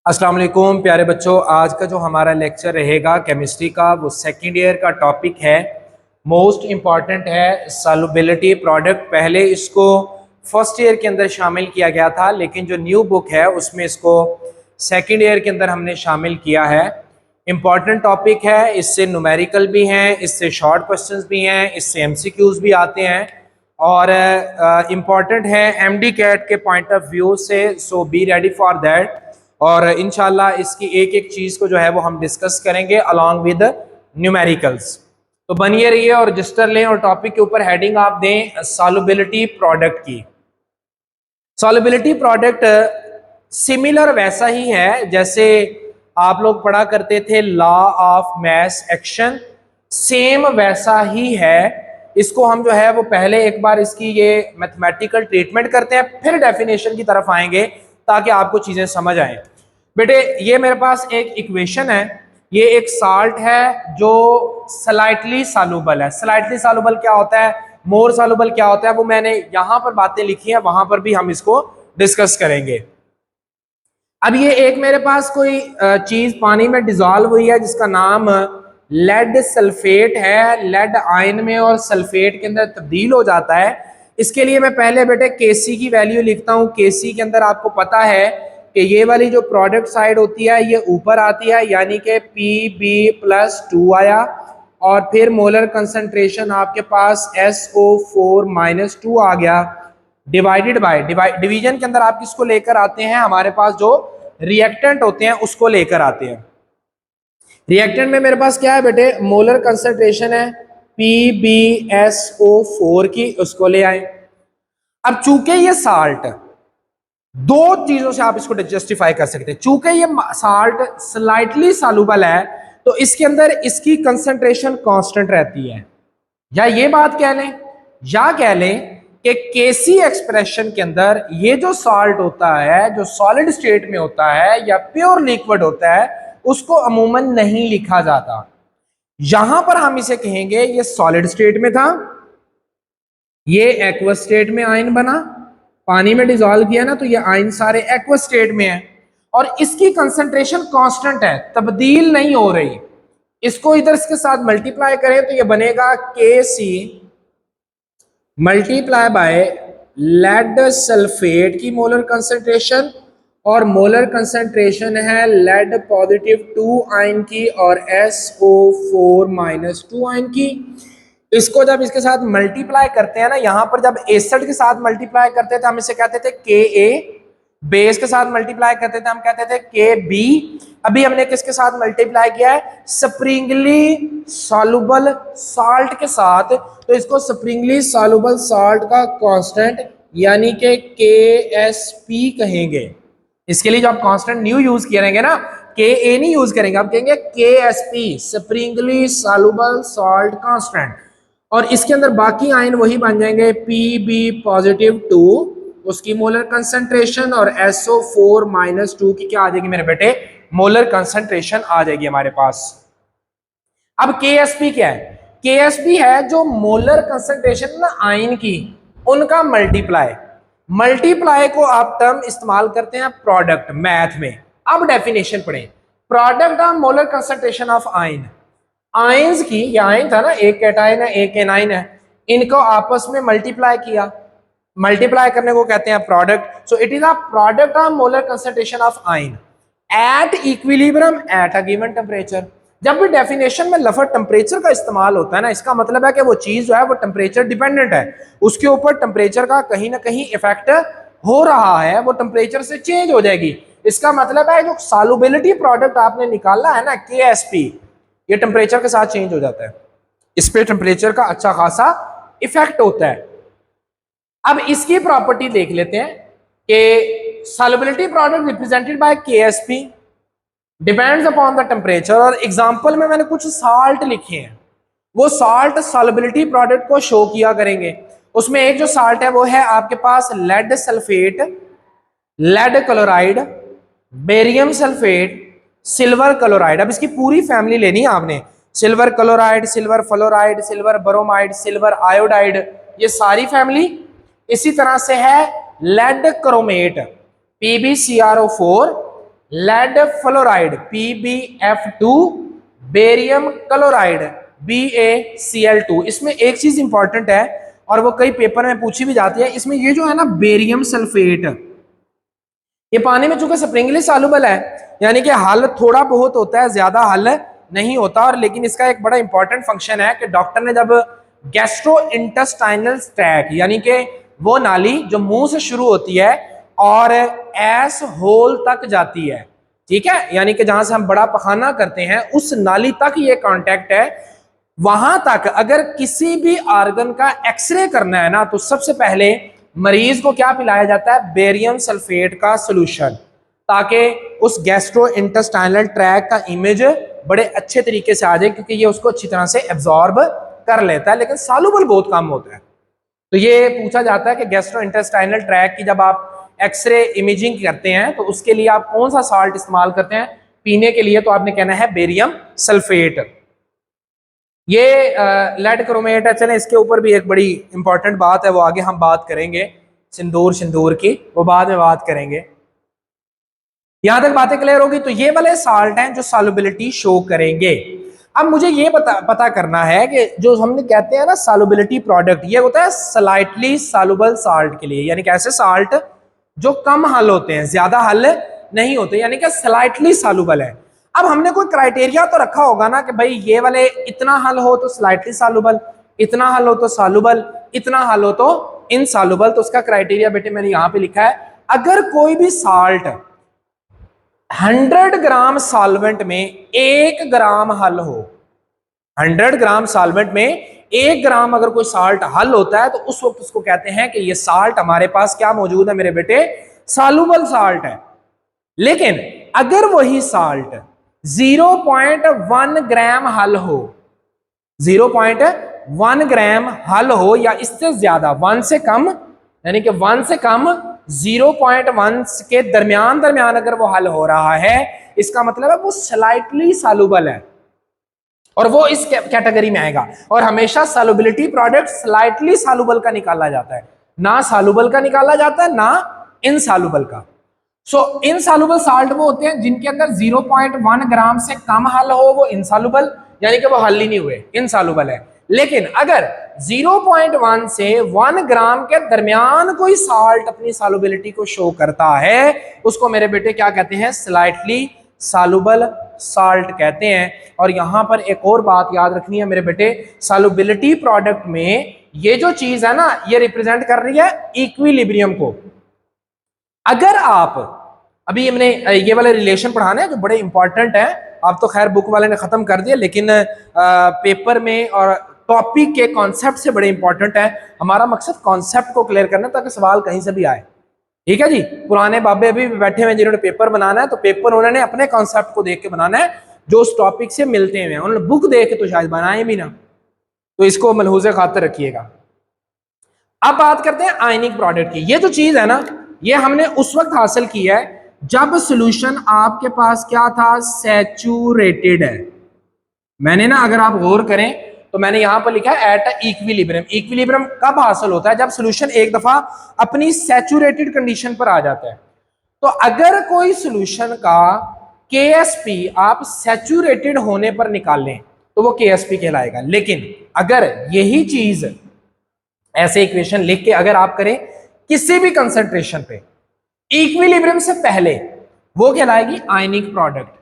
अस्सलाम वालेकुम प्यारे बच्चों। आज का जो हमारा लेक्चर रहेगा केमिस्ट्री का, वो सेकेंड ईयर का टॉपिक है, मोस्ट इम्पॉर्टेंट है, सॉल्युबिलिटी प्रोडक्ट। पहले इसको फर्स्ट ईयर के अंदर शामिल किया गया था, लेकिन जो न्यू बुक है उसमें इसको सेकेंड ईयर के अंदर हमने शामिल किया है। इम्पॉर्टेंट टॉपिक है, इससे न्यूमेरिकल भी हैं, इससे शॉर्ट क्वेश्चंस भी हैं, इससे एमसीक्यूज भी आते हैं और इम्पॉर्टेंट है एमडी कैट के पॉइंट ऑफ व्यू से। सो बी रेडी फॉर दैट। और इंशाल्लाह इसकी एक एक चीज़ को जो है वो हम डिस्कस करेंगे अलॉन्ग विद न्यूमेरिकल्स। तो बनिए रहिए और रजिस्टर लें और टॉपिक के ऊपर हेडिंग आप दें सॉल्युबिलिटी प्रोडक्ट की। सॉल्युबिलिटी प्रोडक्ट सिमिलर वैसा ही है जैसे आप लोग पढ़ा करते थे law of mass action, same वैसा ही है। इसको हम जो है वो पहले एक बार इसकी ये मैथमेटिकल ट्रीटमेंट करते हैं, फिर डेफिनेशन की तरफ आएंगे ताकि आपको चीजें समझ आए। बेटे ये मेरे पास एक इक्वेशन है, ये एक साल्ट है जो स्लाइटली सॉल्युबल है। स्लाइटली सॉल्युबल क्या होता है, मोर सॉल्युबल क्या होता है, वो मैंने यहां पर बातें लिखी हैं, वहां पर भी हम इसको डिस्कस करेंगे। अब ये एक मेरे पास कोई चीज पानी में डिजॉल्व हुई है जिसका नाम लेड सल्फेट है। लेड आयन में और सल्फेट के अंदर तब्दील हो जाता है। इसके लिए मैं पहले बेटे केसी की वैल्यू लिखता हूं। केसी के अंदर आपको पता है कि ये वाली जो प्रोडक्ट साइड होती है ये ऊपर आती है, यानी कि Pb+2 आया और फिर मोलर कंसंट्रेशन आपके पास SO4-2 आ गया, डिवाइडेड बाय डिवीजन के अंदर आप किसको लेकर आते हैं, हमारे पास जो रिएक्टेंट होते हैं उसको लेकर आते हैं। रिएक्टेंट में मेरे पास क्या है बेटे, मोलर कंसंट्रेशन है PbSO4 की, उसको ले आए। अब चूंकि ये साल्ट, दो चीजों से आप इसको जस्टिफाई कर सकते हैं। चूंकि ये साल्ट स्लाइटली सॉल्युबल है तो इसके अंदर इसकी कंसंट्रेशन कांस्टेंट रहती है, या ये बात कह लें, या कह लें कि केसी एक्सप्रेशन के अंदर ये जो साल्ट होता है, जो सॉलिड स्टेट में होता है या प्योर लिक्विड होता है, उसको अमूमन नहीं लिखा जाता। यहां पर हम इसे कहेंगे ये सॉलिड स्टेट में था, ये एक्वस स्टेट में आयन बना, पानी में डिजोल्व किया ना तो ये आयन सारे एक्वस स्टेट में है और इसकी कंसंट्रेशन कांस्टेंट है, तब्दील नहीं हो रही। इसको इधर इसके साथ मल्टीप्लाई करें तो ये बनेगा KC multiply by lead sulphate की मोलर कंसंट्रेशन, और मोलर कंसंट्रेशन है लेड +2 आयन की और SO4-2 आयन की। इसको जब इसके साथ मल्टीप्लाई करते हैं ना, यहां पर जब एसिड के साथ मल्टीप्लाई करते थे हम इसे कहते थे Ka, बेस के साथ मल्टीप्लाई करते थे हम कहते थे Kb। अभी हमने किसके साथ मल्टीप्लाई किया है, स्प्रिंगली सॉल्युबल साल्ट के साथ, तो इसको स्प्रिंगली सॉल्युबल साल्ट का कांस्टेंट यानी कि KSP कहेंगे। इसके लिए जो आप कांस्टेंट न्यू यूज करेंगे ना, Ka नहीं यूज करेंगे, आप कहेंगे KSP Sprüngli soluble salt constant. और इसके अंदर बाकी आयन वही बन जाएंगे Pb+2, उसकी मोलर कंसंट्रेशन, और SO4-2 की क्या आ जाएगी मेरे बेटे, मोलर कंसंट्रेशन आ जाएगी हमारे पास। अब KSP क्या है, KSP है जो मोलर कंसंट्रेशन ना आयन की, उनका मल्टीप्लाई। मल्टीप्लाई को आप टर्म इस्तेमाल करते हैं प्रोडक्ट मैथ में। अब डेफिनेशन पढ़ें, product of molar concentration of ion, ions की, ये आयन था ना, एक कैटायन है एक एनायन है, इनको आपस में मल्टीप्लाई किया, मल्टीप्लाई करने को कहते हैं product. So it is a product of molar concentration of ion at equilibrium at a given temperature. जब भी डेफिनेशन में लफ्ज टेम्परेचर का इस्तेमाल होता है ना, इसका मतलब है कि वो चीज जो है वो टेम्परेचर डिपेंडेंट है, उसके ऊपर टेम्परेचर का कहीं ना कहीं इफेक्ट हो रहा है, वो टेम्परेचर से चेंज हो जाएगी। इसका मतलब है जो सॉल्युबिलिटी प्रोडक्ट आपने निकाला है ना KSP, ये टेम्परेचर के साथ चेंज हो जाता है, इस पे टेम्परेचर का अच्छा खासा इफेक्ट होता है। अब इसकी प्रॉपर्टी देख लेते हैं कि solubility product represented by KSP depends upon the temperature. और एग्जांपल में मैंने कुछ साल्ट लिखे हैं, वो साल्ट सॉल्युबिलिटी प्रोडक्ट को शो किया करेंगे। उसमें एक जो साल्ट है वो है आपके पास lead sulphate, lead chloride, barium sulphate, silver chloride. अब इसकी पूरी फैमिली लेनी है आपने, silver chloride, silver fluoride, silver bromide, silver iodide, ये सारी फैमिली। इसी तरह से है lead chromate PbCrO4, lead fluoride PbF2, barium chloride BaCl2। इसमें एक चीज इंपॉर्टेंट है और वो कई पेपर में पूछी भी जाती है, इसमें ये जो है ना बेरियम सल्फेट, ये पानी में चूंकि स्प्रिंगली सॉल्युबल है, यानी कि हल थोड़ा बहुत होता है, ज्यादा हल नहीं होता। और लेकिन इसका एक बड़ा इंपॉर्टेंट फंक्शन है कि डॉक्टर ने जब गैस्ट्रो इंटेस्टाइनल ट्रैक, यानी कि वो नाली जो मुंह से शुरू होती है और एस होल तक जाती है, ठीक है, यानी कि जहां से हम बड़ा पखाना करते हैं उस नाली तक ये कांटेक्ट है, वहां तक अगर किसी भी ऑर्गन का एक्सरे करना है ना, तो सबसे पहले मरीज को क्या पिलाया जाता है? बेरियम सल्फेट का सॉल्यूशन, ताकि उस गैस्ट्रो इंटेस्टाइनल ट्रैक का इमेज बड़े अच्छे तरीके से आ जाए, क्योंकि ये उसको अच्छी तरह से एब्जॉर्ब कर लेता है, लेकिन सॉल्युबल बहुत कम होता है। तो ये पूछा जाता है कि गैस्ट्रो इंटेस्टाइनल ट्रैक की जब आप एक्सरे इमेजिंग करते हैं तो उसके लिए आप कौन सा साल्ट इस्तेमाल करते हैं पीने के लिए? तो आपने कहना है बेरियम सल्फेट। ये लेड क्रोमेट है, चलें इसके ऊपर भी एक बड़ी इंपॉर्टेंट बात है, वो आगे हम बात करेंगे, सिंदूर की वो बाद में बात करेंगे। यहां तक बातें क्लियर होगी? तो ये वाले साल्ट हैं जो सॉल्युबिलिटी शो करेंगे। अब मुझे ये पता करना है कि जो हमने कहते हैं ना सॉल्युबिलिटी प्रोडक्ट, ये होता है स्लाइटली सॉल्युबल साल्ट के लिए, यानी कि ऐसे साल्ट जो कम हल होते हैं, ज्यादा हल नहीं होते, यानी कि स्लाइटली सॉल्युबल है। अब हमने कोई क्राइटेरिया तो रखा होगा ना कि भाई ये वाले इतना हल हो तो स्लाइटली सॉल्युबल, इतना हल हो तो सॉल्युबल, इतना हल हो तो इनसॉल्युबल। तो उसका क्राइटेरिया बेटे मैंने यहां पे लिखा है, अगर कोई भी साल्ट 100 ग्राम सॉल्वेंट में 1 ग्राम हल हो, 100 ग्राम सॉल्वेंट में 1 ग्राम अगर कोई साल्ट हल होता है, तो उस वक्त उसको कहते हैं कि ये साल्ट हमारे पास क्या मौजूद है मेरे बेटे? सॉल्युबल साल्ट है। लेकिन अगर वही साल्ट 0.1 ग्राम हल हो, 0.1 ग्राम हल हो या इससे ज्यादा, 1 से कम, यानी कि 1 से कम 0.1 के दरमियान अगर वो हल हो रहा है, इसका मतलब है वो स्लाइटली सॉल्युबल है और वो इस कैटेगरी में आएगा। और हमेशा सॉल्युबिलिटी प्रोडक्ट स्लाइटली सॉल्युबल का निकाला जाता है, ना सॉल्युबल का निकाला जाता है, ना इनसॉल्युबल का। सो इनसॉल्युबल साल्ट वो होते हैं जिनके अंदर 0.1 ग्राम से कम हल हो, वो इनसॉल्युबल, यानी कि वो हल ही नहीं हुए, इनसॉल्युबल है। लेकिन अगर 0.1 से 1 ग्राम के दरमियान कोई साल्ट अपनी सॉल्युबिलिटी को शो करता है, उसको मेरे बेटे क्या कहते हैं? स्लाइटली सॉल्युबल साल्ट कहते हैं। और यहां पर एक और बात याद रखनी है मेरे बेटे, सॉल्युबिलिटी प्रोडक्ट में ये जो चीज है ना, ये रिप्रेजेंट कर रही है इक्विलिब्रियम को। अगर आप अभी हमने ये वाले रिलेशन पढ़ाने हैं जो बड़े इंपॉर्टेंट है, आप तो खैर बुक वाले ने खत्म कर दिया, लेकिन पेपर में और टॉपिक के कॉन्सेप्ट से बड़े इंपॉर्टेंट है। हमारा मकसद कॉन्सेप्ट को क्लियर करना ताकि सवाल कहीं से भी आए, ठीक है जी। पुराने बाबे अभी बैठे हुए जिन्होंने पेपर बनाना है, तो पेपर उन्होंने अपने कॉन्सेप्ट को देख के बनाना है जो उस टॉपिक से मिलते हैं, उन्होंने बुक देख के तो शायद बनाए भी ना, तो इसको मलहूज़े खातिर रखिएगा। अब बात करते हैं आयनिक प्रोडक्ट की। ये जो चीज है ना, ये हमने उस वक्त हासिल की है जब सॉल्यूशन आपके पास क्या था? सैचुरेटेड है। मैंने ना, अगर आप गौर करें तो मैंने यहां पर लिखा है एट इक्विलिब्रियम। इक्विलिब्रियम कब हासिल होता है? जब सॉल्यूशन एक दफा अपनी सैचुरेटेड कंडीशन पर आ जाता है। तो अगर कोई सॉल्यूशन का KSP आप सैचुरेटेड होने पर निकाल लें तो वो KSP कहलाएगा। लेकिन अगर यही चीज ऐसे इक्वेशन लिख के अगर आप करें किसी भी कंसंट्रेशन पे इक्विलिब्रियम से पहले, वो कहलाएगी आयनिक प्रोडक्ट।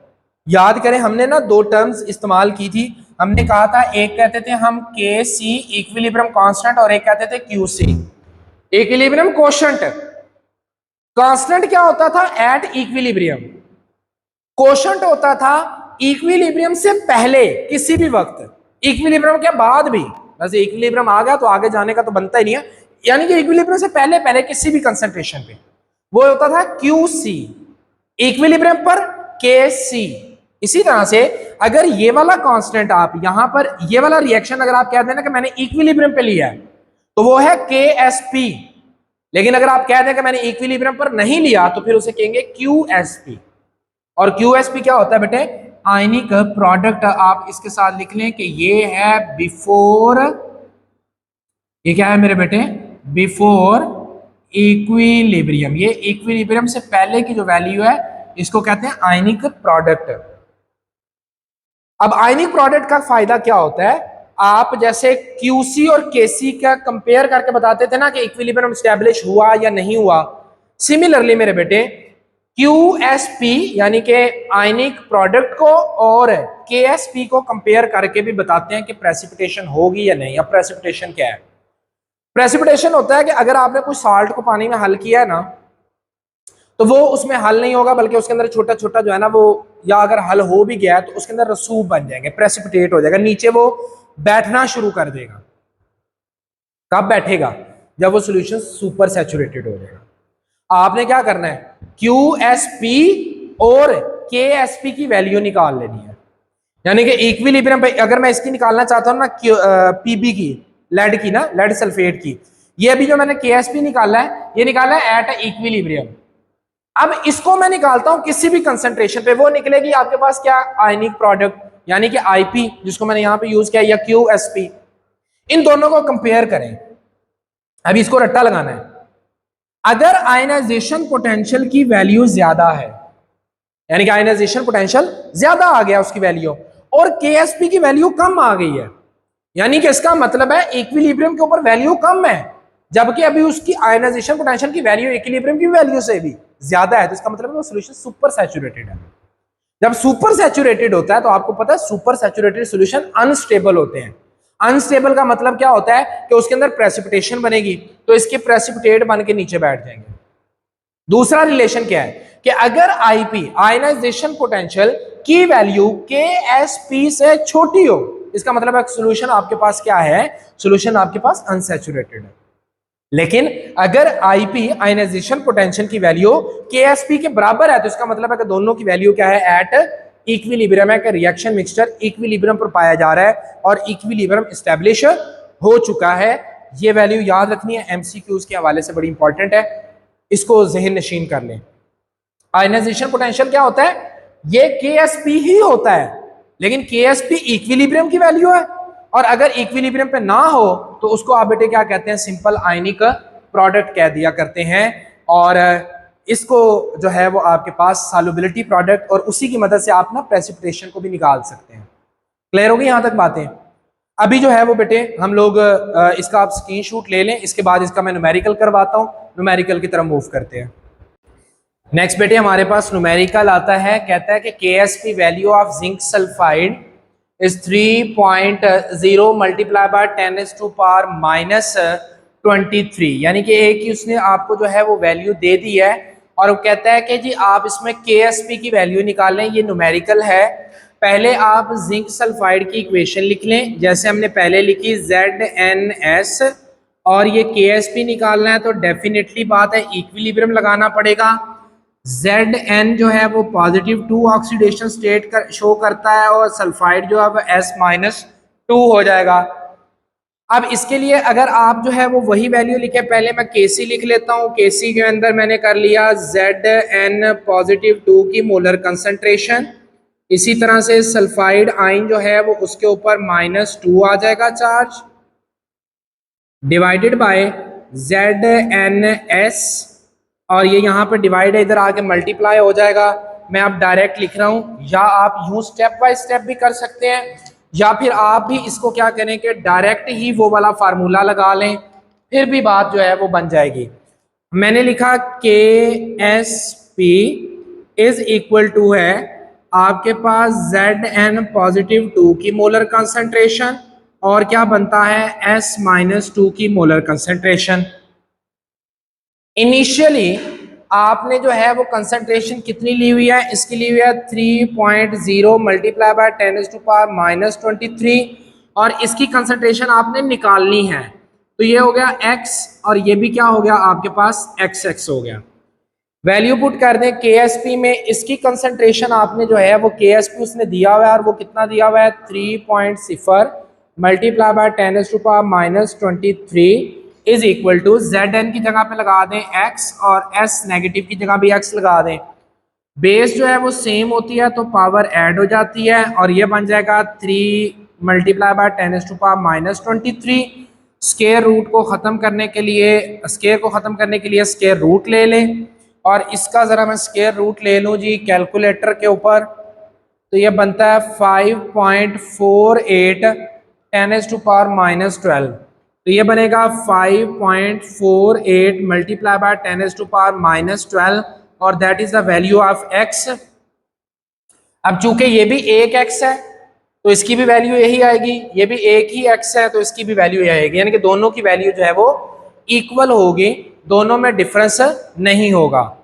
याद करें हमने ना 2 टर्म्स इस्तेमाल की थी। हमने कहा था एक कहते थे हम KC इक्विलिब्रियम कांस्टेंट और एक कहते थे QC इक्विलिब्रियम कोशेंट। कांस्टेंट क्या होता था? At equilibrium. कोशेंट होता था इक्विलिब्रियम से पहले किसी भी वक्त, इक्विलिब्रियम के बाद भी। वैसे इक्विलिब्रियम आ गया तो आगे जाने का तो बनता ही नहीं है, यानी कि इक्विलिब्रियम से पहले किसी भी कंसंट्रेशन पे वो होता था QC, इक्विलिब्रियम पर KC। इसी तरह से अगर ये वाला कांस्टेंट आप यहां पर, ये वाला रिएक्शन अगर आप कह देना कि मैंने इक्विलिब्रियम पे लिया है तो वो है KSP। लेकिन अगर आप कह दें कि मैंने इक्विलिब्रियम पर नहीं लिया तो फिर उसे कहेंगे QSP। और QSP क्या होता है बेटे? Ionic product. आप इसके साथ लिख लें कि ये है बिफोर, ये क्या है मेरे बेटे? Before equilibrium. ये इक्विलिब्रियम से पहले की जो वैल्यू है इसको कहते हैं आयनिक प्रोडक्ट। अब आयनिक प्रोडक्ट का फायदा क्या होता है, आप जैसे QC और KC का कंपेयर करके बताते थे ना कि इक्विलिब्रियम स्टैब्लिश हुआ या नहीं हुआ, सिमिलरली मेरे बेटे QSP यानी कि आयनिक प्रोडक्ट को और KSP को कंपेयर करके भी बताते हैं कि प्रेसिपिटेशन होगी या नहीं। अब प्रेसिपिटेशन क्या है? प्रेसिपिटेशन होता है कि अगर आपने कोई साल्ट को पानी में हल किया है ना, तो वो उसमें हल नहीं होगा, बल्कि उसके अंदर छोटा छोटा जो है ना वो, या अगर हल हो भी गया तो उसके अंदर रसूब बन जाएंगे, प्रेसिपिटेट हो जाएगा, नीचे वो बैठना शुरू कर देगा। कब बैठेगा? जब वो सॉल्यूशन सुपर सैचुरेटेड हो जाएगा। आपने क्या करना है, QSP और KSP की वैल्यू निकाल लेनी है, यानी कि इक्विलिब्रियम पे अगर मैं इसकी निकालना चाहता हूं ना, PB की, लेड की ना, लेड सल्फेट की, ये अभी जो मैंने KSP निकाला है, ये निकाला है एट इक्विलिब्रियम। अब इसको मैं निकालता हूं किसी भी कंसंट्रेशन पे, वो निकलेगी आपके पास क्या, आयनिक प्रोडक्ट, यानी कि IP जिसको मैंने यहां पे यूज किया, या QSP। इन दोनों को कंपेयर करें। अभी इसको रट्टा लगाना है। अगर आयनाइजेशन पोटेंशियल की वैल्यू ज्यादा है, यानी कि आयनाइजेशन पोटेंशियल ज्यादा आ गया उसकी वैल्यू, और KSP की वैल्यू कम आ गई है, यानी कि इसका मतलब है इक्विलिब्रियम के ऊपर वैल्यू कम है, जबकि अभी उसकी आयनाइजेशन पोटेंशियल की वैल्यू इक्विलिब्रियम की वैल्यू से भी ज्यादा है, तो इसका मतलब है वो सॉल्यूशन सुपर सैचुरेटेड है। जब सुपर सैचुरेटेड होता है तो आपको पता है सुपर सैचुरेटेड सॉल्यूशन अनस्टेबल होते हैं। अनस्टेबल का मतलब क्या होता है कि उसके अंदर प्रेसिपिटेशन बनेगी, तो इसके प्रेसिपिटेट बन के नीचे बैठ जाएंगे। दूसरा रिलेशन क्या है कि अगर IP आयनाइजेशन पोटेंशियल की वैल्यू KSP से छोटी हो, इसका मतलब है सॉल्यूशन आपके पास क्या है, सॉल्यूशन आपके पास अनसैचुरेटेड है। लेकिन अगर IP आयनाइजेशन पोटेंशियल की वैल्यू KSP के बराबर है, तो इसका मतलब है कि दोनों की वैल्यू क्या है, एट इक्विलिब्रियम है, कि रिएक्शन मिक्सचर इक्विलिब्रियम पर पाया जा रहा है और इक्विलिब्रियम एस्टैब्लिश हो चुका है। ये वैल्यू याद रखनी है, MCQs के हवाले से बड़ी इंपॉर्टेंट है, इसको जहन नशीन कर लें। आयनाइजेशन पोटेंशियल क्या होता है, ये KSP ही होता है, लेकिन KSP इक्विलिब्रियम की वैल्यू है, और अगर इक्विलिब्रियम पे ना हो तो उसको आप बेटे क्या कहते हैं, सिंपल आयनिक प्रोडक्ट कह दिया करते हैं। और इसको जो है वो आपके पास सॉल्युबिलिटी प्रोडक्ट, और उसी की मदद से आप ना प्रेसिपिटेशन को भी निकाल सकते हैं। क्लियर होगी यहां तक बातें? अभी जो है वो बेटे हम लोग इसका आप स्क्रीनशॉट ले लें, इसके बाद इसका मैं न्यूमेरिकल करवाता हूं, न्यूमेरिकल की तरफ मूव करते हैं। नेक्स्ट बेटे हमारे पास न्यूमेरिकल आता है, कहता है कि KSP value of zinc sulphide is 3.0 multiply by 10⁻⁻23, यानी कि एक ही उसने आपको जो है वो वैल्यू दे दी है, और वो कहता है कि जी आप इसमें KSP की वैल्यू निकाल लें। ये न्यूमेरिकल है। पहले आप जिंक सल्फाइड की इक्वेशन लिख लें, जैसे हमने पहले लिखी ZnS, और ये KSP निकालना है तो डेफिनेटली बात है इक्विलिब्रियम लगाना पड़ेगा। Zn जो है वो पॉजिटिव 2 ऑक्सीडेशन स्टेट शो करता है, और सल्फाइड जो है वो S-2 हो जाएगा। अब इसके लिए अगर आप जो है वो वही वैल्यू लिखे, पहले मैं KC लिख लेता हूँ। KC के अंदर मैंने कर लिया Zn पॉजिटिव 2 की मोलर कंसंट्रेशन, इसी तरह से सल्फाइड आयन जो है वो उसके ऊपर -2 आ जाएगा चार्ज, डिवाइडेड बाय ZnS, और ये यहाँ पर डिवाइड है, इधर आके मल्टीप्लाई हो जाएगा। मैं अब डायरेक्ट लिख रहा हूँ, या आप यूं स्टेप बाय स्टेप भी कर सकते हैं, या फिर आप भी इसको क्या करें कि डायरेक्ट ही वो वाला फार्मूला लगा लें, फिर भी बात जो है वो बन जाएगी। मैंने लिखा KSP इज इक्वल टू है आपके पास Zn पॉजिटिव 2 की मोलर कंसंट्रेशन, और क्या बनता है S-2 की मोलर कंसंट्रेशन। इनिशियली आपने जो है वो कंसंट्रेशन कितनी ली हुई है, इसकी ली हुई है 3.0 मल्टीप्लाई बाय 10⁻⁻23, और इसकी कंसंट्रेशन आपने निकालनी है, तो ये हो गया x, और ये भी क्या हो गया आपके पास xx हो गया। वैल्यू पुट कर दें KSP में, इसकी कंसंट्रेशन आपने जो है वो KSP उसने दिया हुआ है, और वो कितना दिया हुआ है 3.0 multiply by 10⁻⁻23 is equal to Zn की जगह पे लगा दें x, और S नेगेटिव की जगह भी x लगा दें। बेस जो है वो सेम होती है तो पावर ऐड हो जाती है, और ये बन जाएगा 3 मल्टीप्लाई बाय 10⁻⁻23। स्केयर रूट को ख़त्म करने के लिए, स्केयर को ख़त्म करने के लिए स्केयर रूट ले लें, और इसका ज़रा मैं स्क्वायर रूट ले लूँ जी कैलकुलेटर के ऊपर, तो ये बनता है 5.48 10⁻⁻12। तो ये बनेगा 5.48 मल्टीप्लाई बाय 10⁻⁻12 और that is the value of x. अब चूंकि ये भी एक एक्स है तो इसकी भी वैल्यू यही आएगी, ये भी एक ही एक्स है तो इसकी भी वैल्यू यही आएगी, यानी कि दोनों की वैल्यू जो है वो इक्वल होगी, दोनों में डिफरेंस नहीं होगा।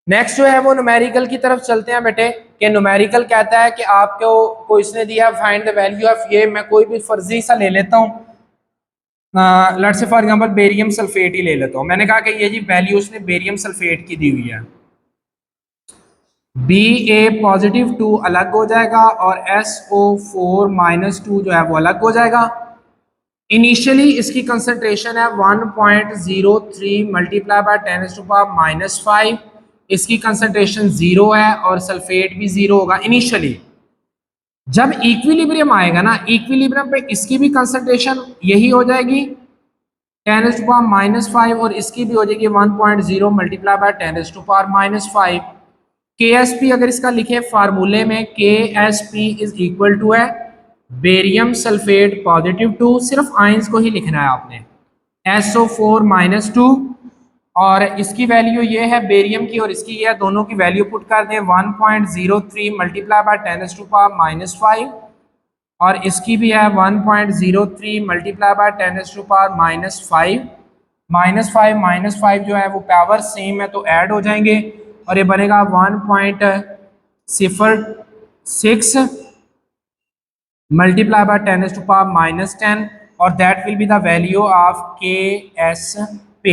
नेक्स्ट जो है वो न्यूमेरिकल की तरफ चलते हैं बेटे, कि न्यूमेरिकल कहता है कि आपको को इसने दिया फाइंड द वैल्यू ऑफ, ये मैं कोई भी फर्जी सा ले लेता हूँ, let's say for example barium sulphate ही ले लेता हूँ। मैंने कहा कि ये जी वैल्यू उसने बेरियम सल्फेट की दी हुई है, Ba+2 अलग हो जाएगा और SO4-2 जो है वो अलग हो जाएगा। इनिशियली इसकी कंसंट्रेशन है 1.03 मल्टीप्लाई बाय 10⁻⁻5, इसकी कंसंट्रेशन 0 है और सल्फेट भी 0 होगा इनिशियली। जब इक्विलिब्रियम आएगा ना, इक्विलिब्रियम पे इसकी भी कंसंट्रेशन यही हो जाएगी 10⁻⁻5 और इसकी भी हो जाएगी 1.0 मल्टीप्लाई बाय 10⁻⁻5। KSP अगर इसका लिखे फार्मूले में, KSP इज इक्वल टू है बेरियम सल्फेट +2, सिर्फ आयंस को ही लिखना है आपने, SO4-2 और इसकी वैल्यू ये है बेरियम की और इसकी ये है, दोनों की वैल्यू पुट कर दें 1.03 मल्टीप्लाई बाय 10⁻⁻5 और इसकी भी है 1.03 मल्टीप्लाई बाय 10⁻�5। -5 जो है वो पावर सेम है तो ऐड हो जाएंगे और ये बनेगा 1.06 मल्टीप्लाई बाय 10⁻⁻10 और that will be the value of KSP।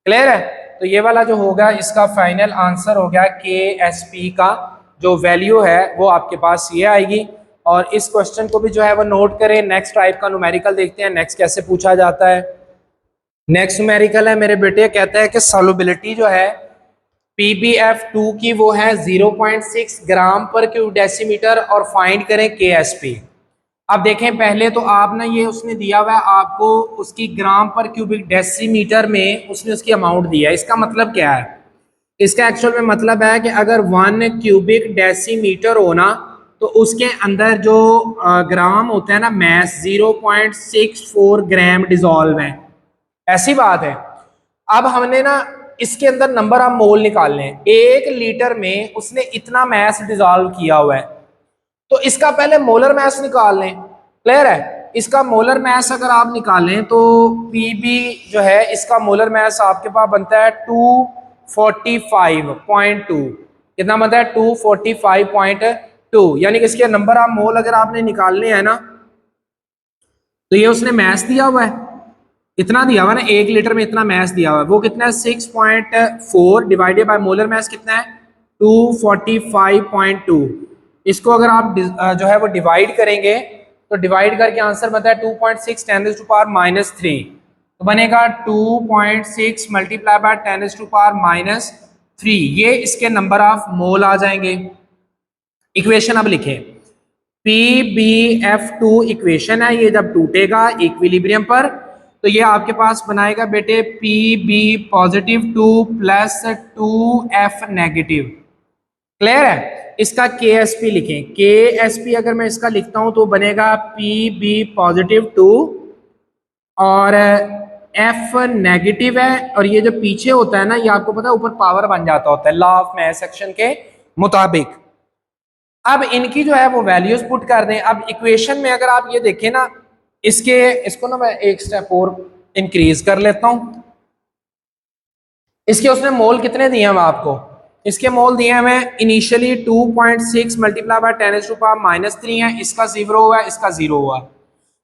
Clear है? तो ये वाला जो होगा इसका फाइनल आंसर हो गया KSP का जो वैल्यू है वो आपके पास ये आएगी। और इस क्वेश्चन को भी जो है वो नोट करें। नेक्स्ट टाइप का न्यूमेरिकल देखते हैं नेक्स्ट कैसे पूछा जाता है। नेक्स्ट न्यूमेरिकल है मेरे बेटे, कहता है कि सॉल्युबिलिटी जो है PbF2 की वो है 0.6 ग्राम पर क्यूब डेसीमीटर और फाइंड करें KSP। अब देखें पहले तो आप ना ये उसने दिया हुआ है आपको उसकी ग्राम पर क्यूबिक डेसीमीटर में उसने उसकी अमाउंट दिया है। इसका मतलब क्या है? इसका एक्चुअल में मतलब है कि अगर 1 क्यूबिक डेसीमीटर हो ना तो उसके अंदर जो ग्राम होता है ना मैस 0.64 ग्राम डिजोल्व है, ऐसी बात है। अब हमने ना इसके अंदर नंबर ऑफ मोल निकालने हैं। 1 लीटर में उसने इतना मैस डिजोल्व किया हुआ है तो इसका पहले मोलर मैस निकाल लें। क्लियर है? इसका मोलर मैस अगर आप निकालें तो Pb जो है इसका मोलर मैस आपके पास बनता है 245.2। कितना बनता है? 245.2। यानी कि इसके नंबर ऑफ मोल अगर आपने निकालने हैं ना तो ये उसने मैस दिया हुआ है, इतना दिया हुआ है ना, 1 लीटर में इतना मैस दिया हुआ है। वो कितना है? 6.4 डिवाइडेड बाय मोलर मैस कितना है? 245.2। इसको अगर आप जो है वो डिवाइड करेंगे तो डिवाइड करके आंसर बनता है 2.6 10⁻⁻3। तो बनेगा 2.6 मल्टीप्लाई बाय 10⁻⁻3। ये इसके नंबर ऑफ मोल आ जाएंगे। इक्वेशन अब लिखें, PbF2 इक्वेशन है, ये जब टूटेगा इक्विलिब्रियम पर तो ये आपके पास बनाएगा बेटे Pb+2 plus 2F negative. Clear है? इसका KSP लिखें। KSP अगर मैं इसका लिखता हूं तो बनेगा Pb+2 और F नेगेटिव है और ये जो पीछे होता है ना ये आपको पता है ऊपर पावर बन जाता होता है लॉ ऑफ मैथ सेक्शन के मुताबिक। अब इनकी जो है वो वैल्यूज पुट कर दें। अब इक्वेशन में अगर आप ये देखें ना इसको ना मैं एक स्टेप और इंक्रीज कर लेता हूं। इसके उसने मोल कितने दिए हम आपको? इसके मोल दिए हमें इनिशियली 2.6 मल्टीप्लाई बाय 10⁻⁻3 है, इसका 0 हुआ, इसका 0 हुआ।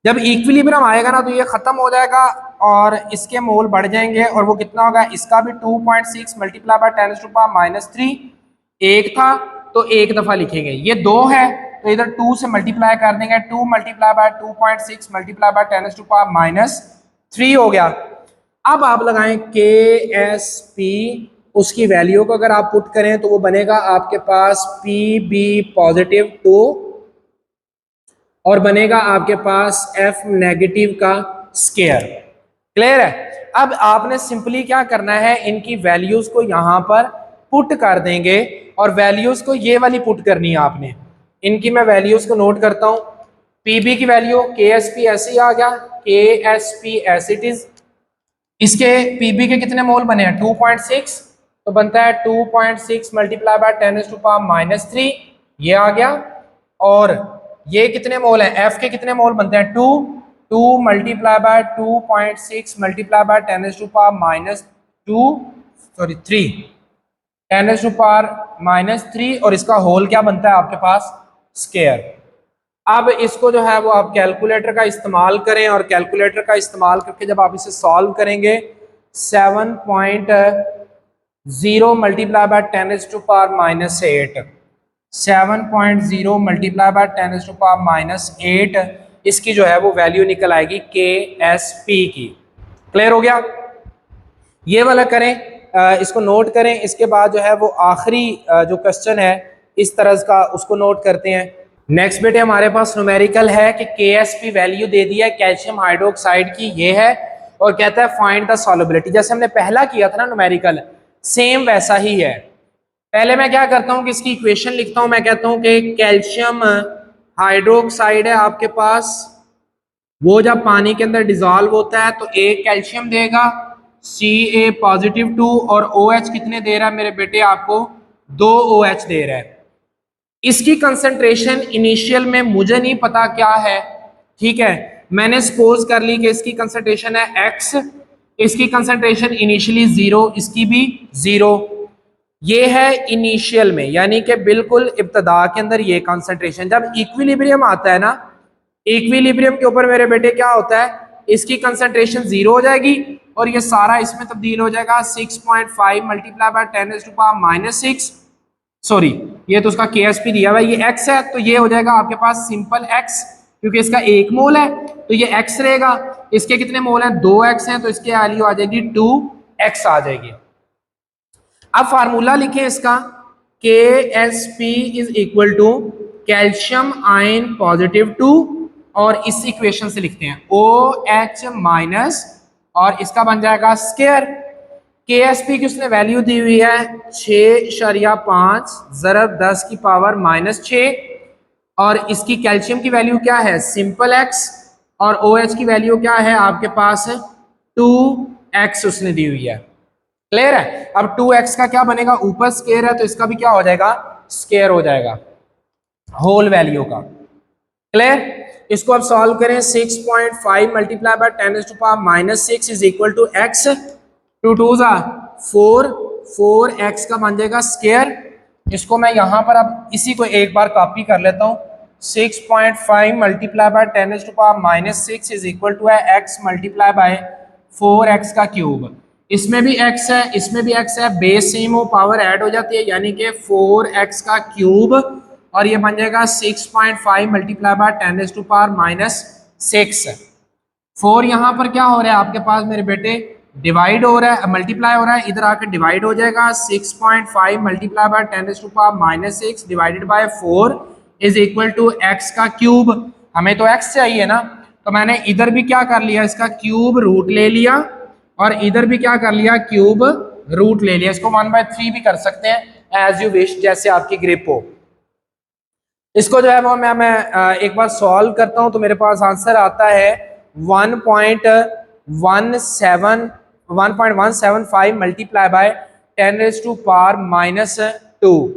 जब इक्विलिब्रियम आएगा ना तो ये खत्म हो जाएगा और इसके मोल बढ़ जाएंगे और वो कितना होगा? इसका भी 2.6 मल्टीप्लाई बाय 10⁻⁻3 एक था तो एक दफा लिखेंगे, ये 2 है तो इधर 2 से मल्टीप्लाई कर देंगे, 2 मल्टीप्लाई बाय 2.6 मल्टीप्लाई बाय 10⁻⁻3 हो गया। अब आप लगाएं KSP, उसकी वैल्यू को अगर आप पुट करें तो वो बनेगा आपके पास Pb+2 और बनेगा आपके पास F नेगेटिव का स्क्वायर। क्लियर है। अब आपने सिंपली क्या करना है, इनकी वैल्यूज को यहां पर पुट कर देंगे और वैल्यूज को ये वाली पुट करनी है आपने। इनकी मैं वैल्यूज को नोट करता हूं। पीबी की वैल्यू के एस पी ऐसे ही आ गया, के S P S it is. इसके पीबी के कितने मोल बने हैं 2.6, तो बनता है 2.6 मल्टीप्लाई बाय 10⁻³ ये आ गया। और ये कितने मोल हैं, एफ के कितने मोल बनते हैं 2 मल्टीप्लाई बाय 2.6 मल्टीप्लाई बाय 10⁻³ और इसका होल क्या बनता है आपके पास स्क्वायर। अब इसको जो है वो आप कैलकुलेटर का इस्तेमाल करें और कैलकुलेटर का इस्तेमाल करके जब आप इसे सॉल्व करेंगे 7.0 मल्टीप्लाई बाय 10⁻⁻8 7.0 मल्टीप्लाई बाय 10⁻⁻8 इसकी जो है वो वैल्यू निकल आएगी के एस पी की। क्लियर हो गया। ये वाला करें, इसको नोट करें। इसके बाद जो है वो आखिरी जो क्वेश्चन है इस तरह का उसको नोट करते हैं। नेक्स्ट बेटे हमारे पास न्यूमेरिकल है कि KSP वैल्यू दे दिया है कैल्शियम हाइड्रोक्साइड की, ये है, और कहता है फाइंड द सॉल्युबिलिटी। जैसे हमने पहला किया था ना न्यूमेरिकल, सेम वैसा ही है। पहले मैं क्या करता हूं कि इसकी इक्वेशन लिखता हूं। मैं कहता हूं कि कैल्शियम हाइड्रोक्साइड है आपके पास, वो जब पानी के अंदर डिजॉल्व होता है तो एक कैल्शियम देगा Ca +2 और OH कितने दे रहा है मेरे बेटे आपको 2 OH दे रहा है। इसकी कंसंट्रेशन इनिशियल में मुझे नहीं पता क्या है, ठीक है, मैंने सपोज कर ली कि इसकी कंसंट्रेशन है x, इसकी कंसंट्रेशन इनिशियली 0, इसकी भी 0। ये है इनिशियल में, यानी कि बिल्कुल इब्तदा के अंदर ये कंसंट्रेशन। जब इक्विलिब्रियम आता है ना, इक्विलिब्रियम के ऊपर मेरे बेटे क्या होता है, इसकी कंसंट्रेशन 0 हो जाएगी और ये सारा इसमें तब्दील हो जाएगा 6.5 मल्टीप्लाई बाय 10⁻⁻6। सॉरी, ये तो उसका KSP दिया हुआ है, ये x है, तो ये हो जाएगा आपके पास सिंपल x, क्योंकि इसका 1 मोल है तो ये x रहेगा। इसके कितने मोल हैं 2x हैं, तो इसकी वैल्यू आ जाएगी 2x आ जाएगी। अब फार्मूला लिखें इसका, KSP is equal to calcium ion +2 और इस इक्वेशन से लिखते हैं OH माइनस और इसका बन जाएगा स्क्वायर। KSP की उसने वैल्यू दी हुई है 6.5 ज़रब 10 की पावर -6 और इसकी कैल्शियम की वैल्यू क्या है सिंपल x और OH की वैल्यू क्या है आपके पास 2x उसने दी हुई है। क्लियर है। अब 2x का क्या बनेगा, ऊपर स्क्वायर है तो इसका भी क्या हो जाएगा स्क्वायर हो जाएगा होल वैल्यू का। क्लियर। इसको अब सॉल्व करें 6.5 multiply by 10⁻⁻6 is equal to x, 2 2 4, 4x का बन जाएगा स्क्वायर। इसको मैं यहां पर अब इसी को एक बार कॉपी कर लेता हूं, 6.5 multiply by 10⁻⁻6 is equal to है x मल्टीप्लाई बाय 4x का क्यूब। इसमें भी x है, इसमें भी x है, बेस सेम हो पावर ऐड हो जाती है, यानी कि 4x का क्यूब और ये बन जाएगा 6.5 मल्टीप्लाई बाय 10⁻⁻6। 4 यहाँ पर क्या हो रहा है आपके पास मेरे बेटे डिवाइड हो रहा है, मल्टीप्लाई हो रहा है, इधर आकर डिवाइड हो जाएगा। 6.5 multiply by 10⁻⁻6 divided by 4 is equal to x का क्यूब। हमें तो x चाहिए ना, तो मैंने इधर भी क्या कर लिया, इसका क्यूब रूट ले लिया और इधर भी क्या कर लिया क्यूब रूट ले लिया। इसको 1/3 भी कर सकते हैं एज यू विश, जैसे आपकी ग्रिप हो। इसको जो है वो मैं एक बार सॉल्व करता हूं तो मेरे पास आंसर आता है 1.175 मल्टीप्लाई बाय 10⁻⁻²।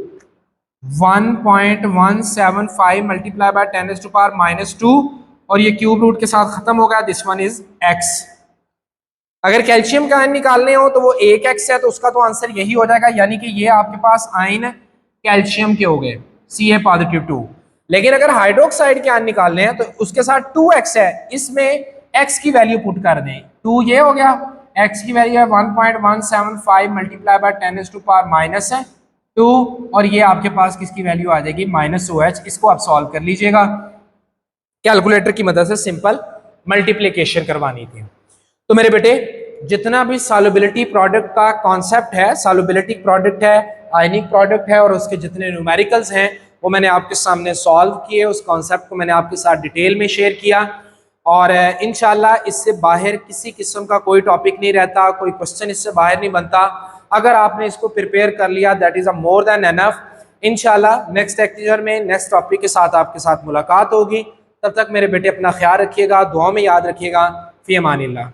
1.175 मल्टीप्लाई बाय 10⁻⁻² और ये क्यूब रूट के साथ खत्म हो गया। This one is x। अगर कैल्शियम का आयन निकालने हो तो वो 1x है, तो उसका तो आंसर यही हो जाएगा, यानी कि ये आपके पास आयन कैल्शियम के हो गए Ca+2। लेकिन अगर हाइड्रोक्साइड के आयन निकालने हैं तो उसके साथ 2x है, इसमें x की वैल्यू पुट कर दें, 2 ये हो गया, x की वैल्यू है 1.175 मल्टीप्लाई बाय 10⁻⁻² और ये आपके पास किसकी वैल्यू आ जाएगी -OH। इसको आप सॉल्व कर लीजिएगा, कैलकुलेटर की मदद से सिंपल मल्टीप्लीकेशन करवानी थी। तो मेरे बेटे जितना भी सॉल्युबिलिटी प्रोडक्ट का कॉन्सेप्ट है, सॉल्युबिलिटी प्रोडक्ट है, आयनिक प्रोडक्ट है और उसके जितने न्यूमेरिकल्स हैं वो मैंने आपके सामने सॉल्व किए, उस कॉन्सेप्ट को मैंने आपके साथ डिटेल में शेयर किया। और इंशाल्लाह इससे बाहर किसी किस्म का कोई टॉपिक नहीं रहता, कोई क्वेश्चन इससे बाहर नहीं बनता। अगर आपने इसको प्रिपेयर कर लिया that is a more than enough. इंशाल्लाह नेक्स्ट लेक्चर में नेक्स्ट टॉपिक के साथ आपके साथ मुलाकात होगी। तब तक मेरे बेटे अपना ख्याल रखिएगा, दुआ में याद रखिएगा। फ़ी अमानिल्लाह।